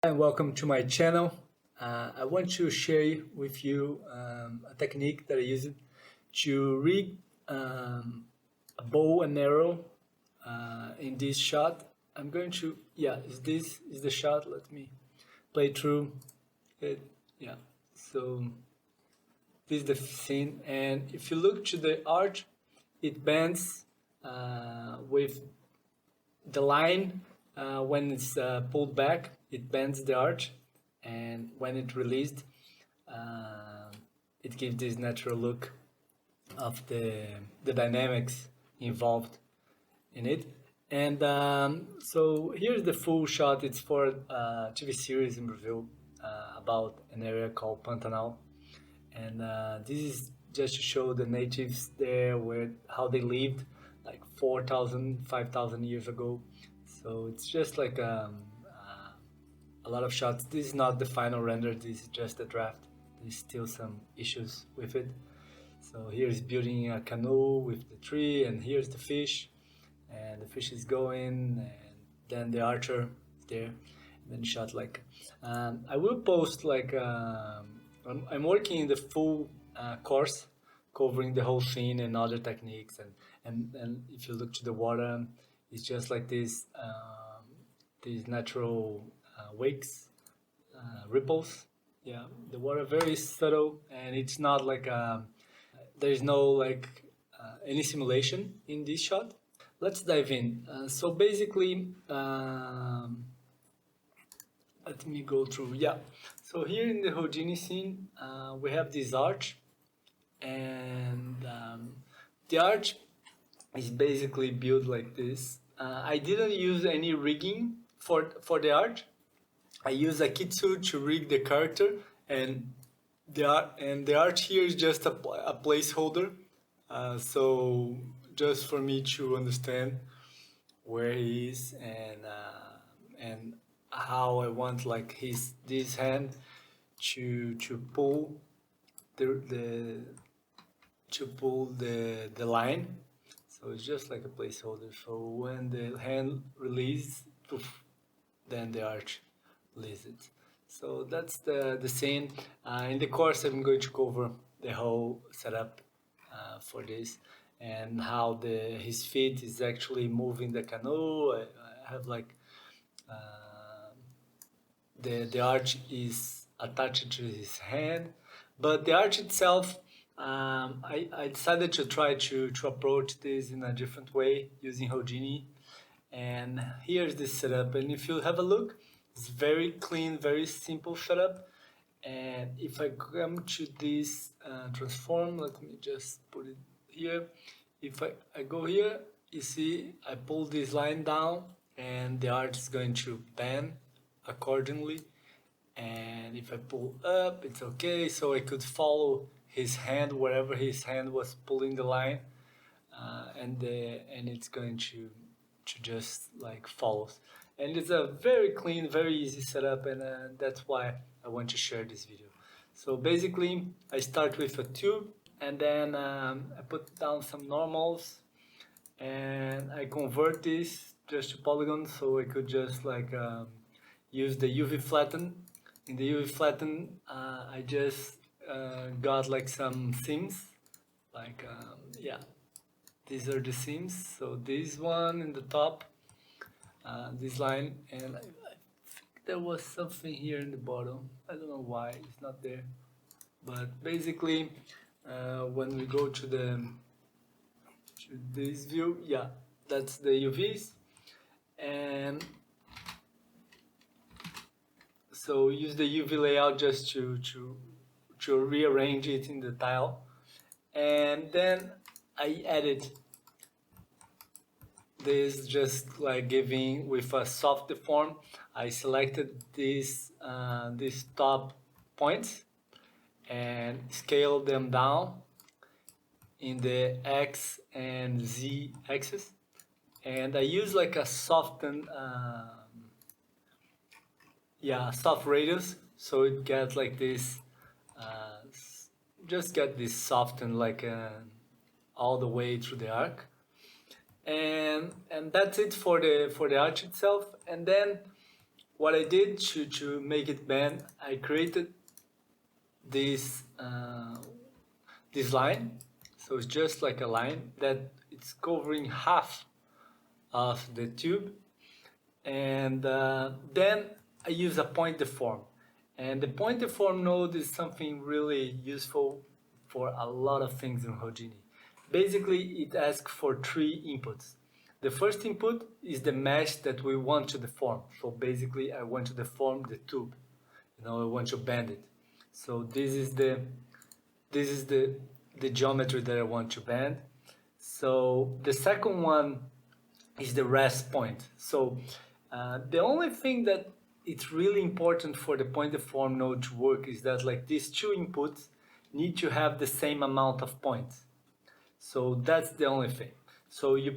And welcome to my channel. I want to share with you a technique that I use to rig a bow and arrow in this shot. I'm going to, this is the shot. Let me play through it. Yeah, so this is the scene, and if you look to the arch, it bends with the line. When it's pulled back, it bends the arch, and when it released, uh, it gives this natural look of the dynamics involved in it. And so here's the full shot. It's for a TV series in Brazil about an area called Pantanal, and this is just to show the natives there where how they lived like 4,000, 5,000 years ago. So it's just like a lot of shots. This is not the final render, this is just a draft. There's still some issues with it. So here's building a canoe with the tree, and here's the fish, and the fish is going, and then the archer is there, and then shot like. I will post like I'm working in the full course, covering the whole scene and other techniques, and if you look to the water, it's just like this these natural wakes, ripples. Yeah, the water very subtle, and it's not like there is no like any simulation in this shot. Let's dive in. So basically, let me go through. Yeah, so here in the Houdini scene, we have this arch, and the arch is basically built like this. I didn't use any rigging for the arch. I use a kitsu to rig the character, and the arch here is just a placeholder. So just for me to understand where he is, and how I want like this hand to pull the to pull the line. So it's just like a placeholder. So when the hand releases, poof, then the arch releases. So that's the scene. In the course, I'm going to cover the whole setup for this, and how his feet is actually moving the canoe. I have like the arch is attached to his hand, but the arch itself, I decided to try to approach this in a different way using Houdini. And here's the setup, and if you have a look, it's very clean, very simple setup. And if I come to this transform, let me just put it here. If I go here, you see I pull this line down, and the arch is going to bend accordingly. And if I pull up, it's okay. So I could follow his hand wherever his hand was pulling the line, and it's going to just like follows. And it's a very clean, very easy setup, and that's why I want to share this video. So basically, I start with a tube, and then I put down some normals, and I convert this just to polygons, so I could just like use the UV flatten. In the UV flatten, I just got like some seams, like yeah, these are the seams. So this one in the top, this line, and I think there was something here in the bottom. I don't know why it's not there, but basically, when we go to this view, yeah, that's the UVs, and so use the UV layout just to rearrange it in the tile, and then I added this just like giving with a soft deform. I selected these top points and scaled them down in the X and Z axis, and I use like a softened soft radius, so it gets like this just get this softened like all the way through the arc, and that's it for the arch itself. And then what I did to make it bend, I created this this line. So it's just like a line that it's covering half of the tube, and then I use a point deform. And the point deform node is something really useful for a lot of things in Houdini. Basically, it asks for three inputs. The first input is the mesh that we want to deform. So basically, I want to deform the tube. I want to bend it. So this is the geometry that I want to bend. So the second one is the rest point. So the only thing that it's really important for the point deform node to work is that like these two inputs need to have the same amount of points. So that's the only thing. So I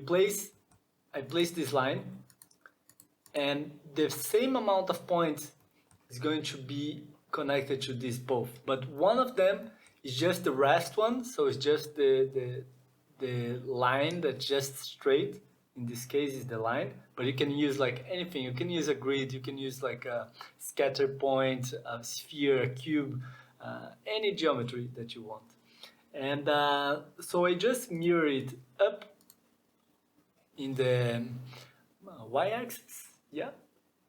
place this line, and the same amount of points is going to be connected to these both. But one of them is just the rest one, so it's just the line that's just straight. In this case is the line, but you can use like anything. You can use a grid, you can use like a scatter point, a sphere, a cube, any geometry that you want. And so I just mirror it up in the y-axis, yeah,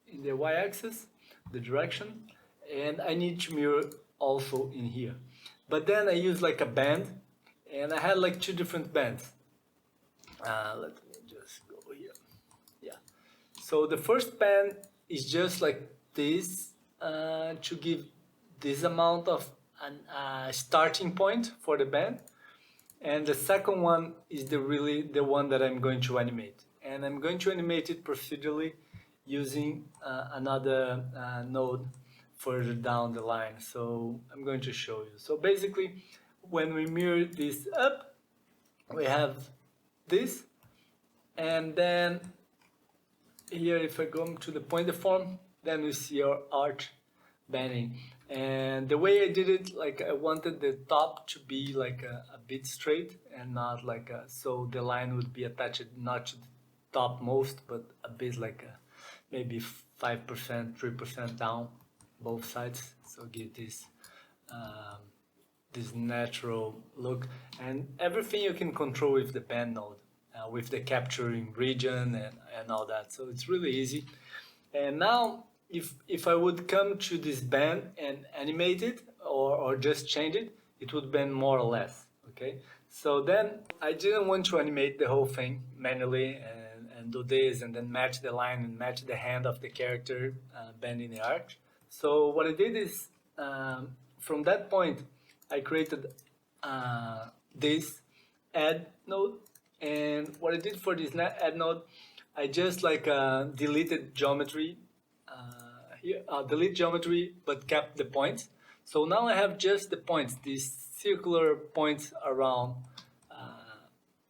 in the y-axis, the direction, and I need to mirror also in here. But then I use like a band, and I had like two different bands. Let me just go here. Yeah. So the first band is just like this to give this amount of a starting point for the band. And the second one is the one that I'm going to animate. And I'm going to animate it procedurally using another node further down the line. So I'm going to show you. So basically, when we mirror this up, we have this, and then here if I go to the point deform, then we see our arch bending. And the way I did it, like I wanted the top to be like a bit straight and not like so the line would be attached not to the top most, but a bit like maybe 5%, 3% down both sides. So give this this natural look, and everything you can control with the bend node, with the capturing region and all that. So it's really easy. And now if I would come to this bend and animate it or just change it, it would bend more or less. Okay, so then I didn't want to animate the whole thing manually and do this and then match the line and match the hand of the character bending the arch. So what I did is from that point I created this add node, and what I did for this add node, I just like deleted geometry here, delete geometry, but kept the points. So now I have just the points, these circular points around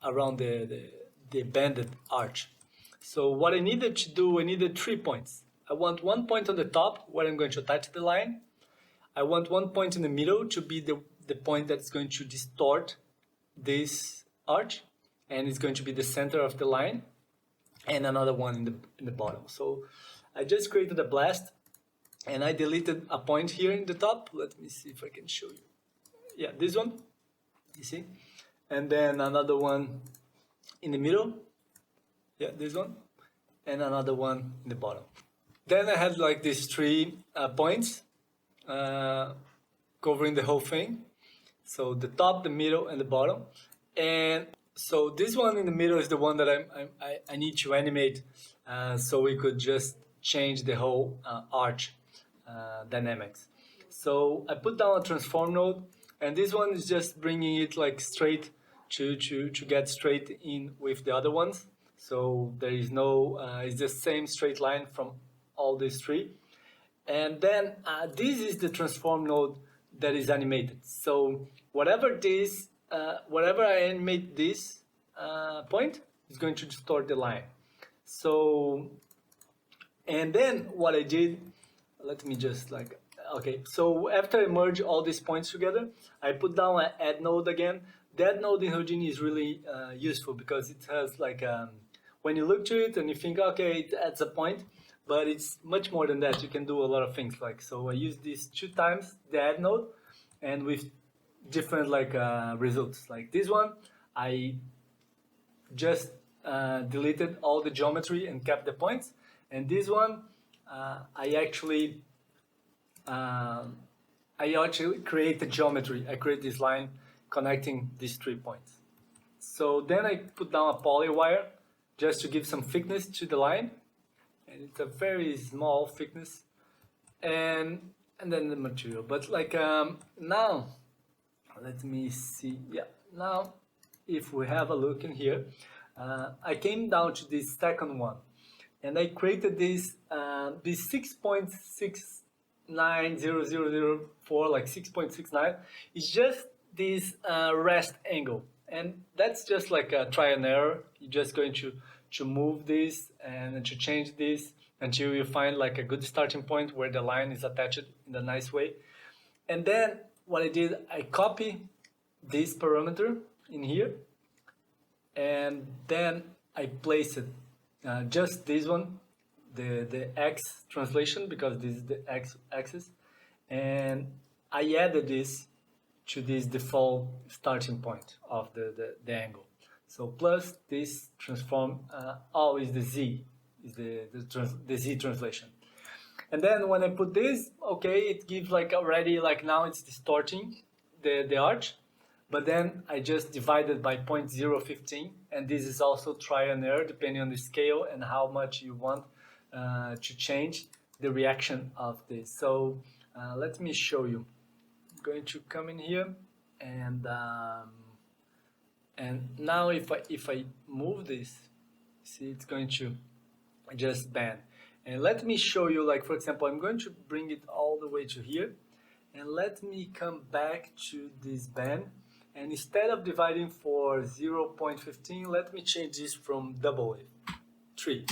around the bended arch. So what I needed to do, I needed 3 points. I want 1 point on the top where I'm going to attach the line. I want 1 point in the middle to be the point that's going to distort this arch, and it's going to be the center of the line, and another one in the bottom. So I just created a blast, and I deleted a point here in the top. Let me see if I can show you. Yeah, this one, you see? And then another one in the middle. Yeah, this one. And another one in the bottom. Then I had like these 3 points covering the whole thing. So the top, the middle, and the bottom. And so this one in the middle is the one that I need to animate, so we could just change the whole arch dynamics. So I put down a transform node, and this one is just bringing it like straight to get straight in with the other ones. So there is no, it's the same straight line from all these 3. And then this is the transform node that is animated. So whatever I animate this point is going to distort the line. So, and then what I did, let me just like, okay, so after I merge all these points together, I put down an add node again. That node in Houdini is really useful because it has like, when you look to it and you think, okay, it adds a point, but it's much more than that. You can do a lot of things. Like, so I used this 2 times the add node, and with different like results. Like this one, I just deleted all the geometry and kept the points. And this one, I actually create the geometry. I create this line connecting these 3 points. So then I put down a poly wire just to give some thickness to the line, and it's a very small thickness, and then the material. But like now, let me see. Yeah, now if we have a look in here, I came down to this second one, and I created this 6.69004, like 6.69. It's just this rest angle, and that's just like a try and error. You're just going to move this and to change this until you find like a good starting point where the line is attached in a nice way. And then what I did, I copy this parameter in here, and then I place it just this one, the X translation, because this is the X axis, and I added this to this default starting point of the angle. So plus this transform always the Z is the Z translation. And then when I put this, okay, it gives like already, like now it's distorting the arch, but then I just divided by 0.015, and this is also try and error depending on the scale and how much you want to change the reaction of this. So let me show you. I'm going to come in here, and now if I move this, see, it's going to just bend. And let me show you, like for example, I'm going to bring it all the way to here, and let me come back to this bend, and instead of dividing for 0.15, let me change this from double it, 3.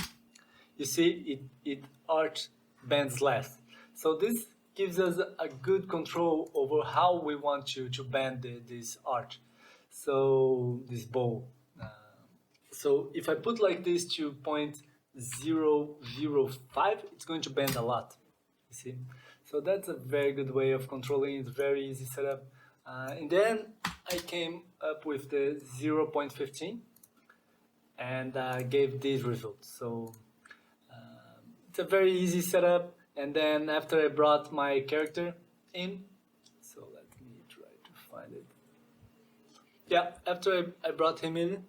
You see, it arch bends less. So this gives us a good control over how we want to bend this arch. So this bow. So if I put like this to 0.005, it's going to bend a lot. You see? So that's a very good way of controlling. It's very easy setup. And then I came up with the 0.15 and gave these results. So it's a very easy setup. And then after I brought my character in, so let me try to find it. Yeah, after I brought him in,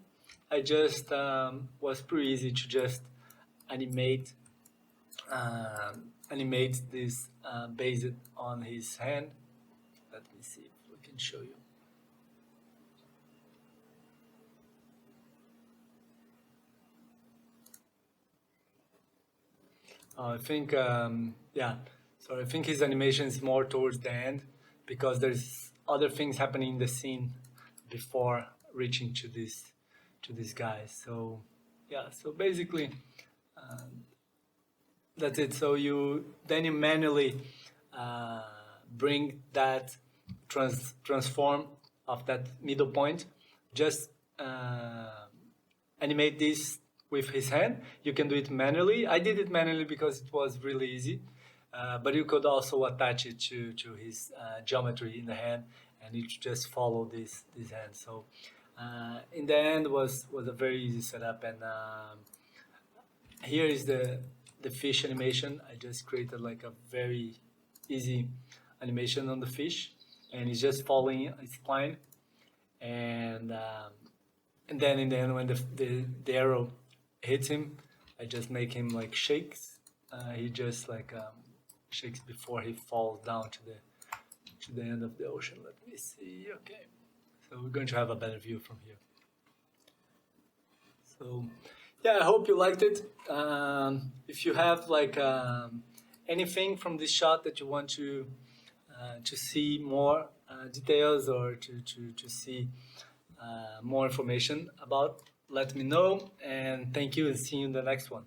I just was pretty easy to just animate this based on his hand. Let me see if we can show you. I think yeah, so I think his animation is more towards the end because there's other things happening in the scene before reaching to this guy. So yeah, so basically that's it. So you manually bring that transform of that middle point. Just animate this with his hand. You can do it manually. I did it manually because it was really easy. But you could also attach it to his geometry in the hand, and you just follow this hand. So in the end was a very easy setup. And here is the fish animation. I just created like a very easy animation on the fish, and he's just following his spline. And then in the end, when the arrow hits him, I just make him like shakes. He just like shakes before he falls down to the end of the ocean. Let me see. Okay, so we're going to have a better view from here. So yeah, I hope you liked it. If you have like anything from this shot that you want to see more details or to see more information about, let me know, and thank you, and see you in the next one.